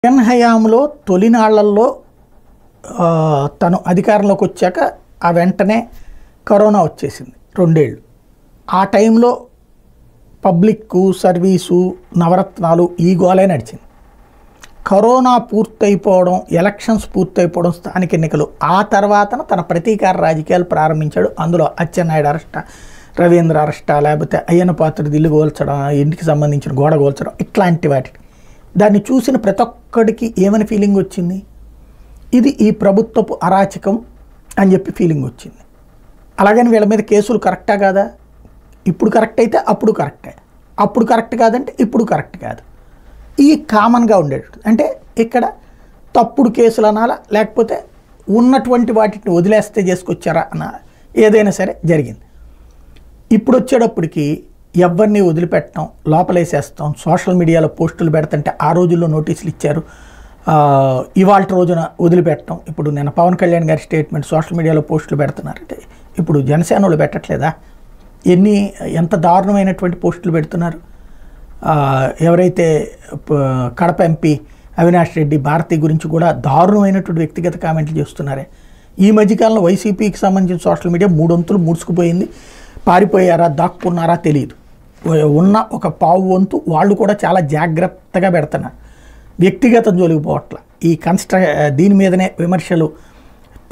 జగన్ హయాంలో తొలినాళ్లలో తను అధికారంలోకి వచ్చాక ఆ వెంటనే కరోనా వచ్చేసింది 2 ఏళ్ళు. ఆ టైంలో పబ్లిక్కు సర్వీసు నవరత్నాలు ఈ గోలే నడిచింది. కరోనా పూర్తయిపోవడం, ఎలక్షన్స్ పూర్తయిపోవడం, స్థానిక ఎన్నికలు, ఆ తర్వాతన తన ప్రతీకార రాజకీయాలు ప్రారంభించాడు. అందులో అచ్చెన్నాయుడు అరెస్ట, రవీంద్ర అరెస్ట, లేకపోతే అయ్యన్న పాత్రుడి ఇల్లు కూల్చడం, ఇంటికి సంబంధించిన గోడ కూల్చడం, ఇట్లాంటి వాటికి దాన్ని చూసిన ప్రతి ఒక్కడికి ఏమని ఫీలింగ్ వచ్చింది? ఇది ఈ ప్రభుత్వపు అరాచకం అని చెప్పి ఫీలింగ్ వచ్చింది. అలాగని వీళ్ళ మీద కేసులు కరెక్టా కాదా? ఇప్పుడు కరెక్ట్ అయితే అప్పుడు కరెక్టే, అప్పుడు కరెక్ట్ కాదంటే ఇప్పుడు కరెక్ట్ కాదు. ఈ కామన్గా ఉండేటట్టు అంటే ఇక్కడ తప్పుడు కేసులు అనాలా, లేకపోతే ఉన్నటువంటి వాటిని వదిలేస్తే చేసుకొచ్చారా అనాలా, ఏదైనా సరే జరిగింది. ఇప్పుడు వచ్చేటప్పటికి ఎవరిని వదిలిపెట్టడం, లోపలేసేస్తాం, సోషల్ మీడియాలో పోస్టులు పెడుతుంటే ఆ రోజుల్లో నోటీసులు ఇచ్చారు, ఇవాళ రోజున వదిలిపెట్టడం. ఇప్పుడు నేను పవన్ కళ్యాణ్ గారి స్టేట్మెంట్, సోషల్ మీడియాలో పోస్టులు పెడుతున్నారంటే ఇప్పుడు జనసేన వాళ్ళు పెట్టట్లేదా? ఎంత దారుణమైనటువంటి పోస్టులు పెడుతున్నారు. ఎవరైతే కడప ఎంపీ అవినాష్ రెడ్డి, భారతి గురించి కూడా దారుణమైనటువంటి వ్యక్తిగత కామెంట్లు చేస్తున్నారే. ఈ మధ్యకాలంలో వైసీపీకి సంబంధించిన సోషల్ మీడియా 3 వంతులు ముడుచుకుపోయింది. పారిపోయారా, దాక్కున్నారా తెలియదు. ఉన్న ఒక పావు వంతు వాళ్ళు కూడా చాలా జాగ్రత్తగా పెడుతున్నారు. వ్యక్తిగతం జోలికి పోవట్ల. ఈ దీని మీదనే విమర్శలు,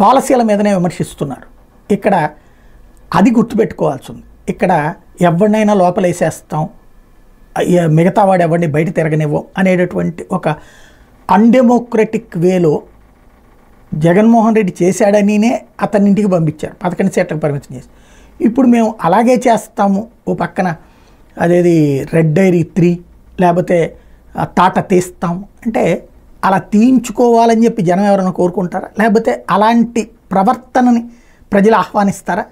పాలసీల మీదనే విమర్శిస్తున్నారు. ఇక్కడ అది గుర్తుపెట్టుకోవాల్సి ఉంది. ఇక్కడ ఎవరినైనా లోపలేసేస్తాం, మిగతా వాడు ఎవరిని బయట తిరగనివ్వం అనేటటువంటి ఒక అన్డెమోక్రటిక్ వేలో జగన్మోహన్ రెడ్డి చేశాడనినే అతని ఇంటికి పంపించారు, 11 సీట్లకు పరిమితం చేసి. ఇప్పుడు మేము అలాగే చేస్తాము, ఓ పక్కన అదేది రెడ్ డైరీ 3 లేకపోతే తాట తీస్తాం అంటే అలా తీయించుకోవాలని చెప్పి జనం ఎవరైనా కోరుకుంటారా? లేకపోతే అలాంటి ప్రవర్తనని ప్రజలు ఆహ్వానిస్తారా?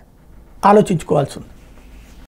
ఆలోచించుకోవాల్సి ఉంది.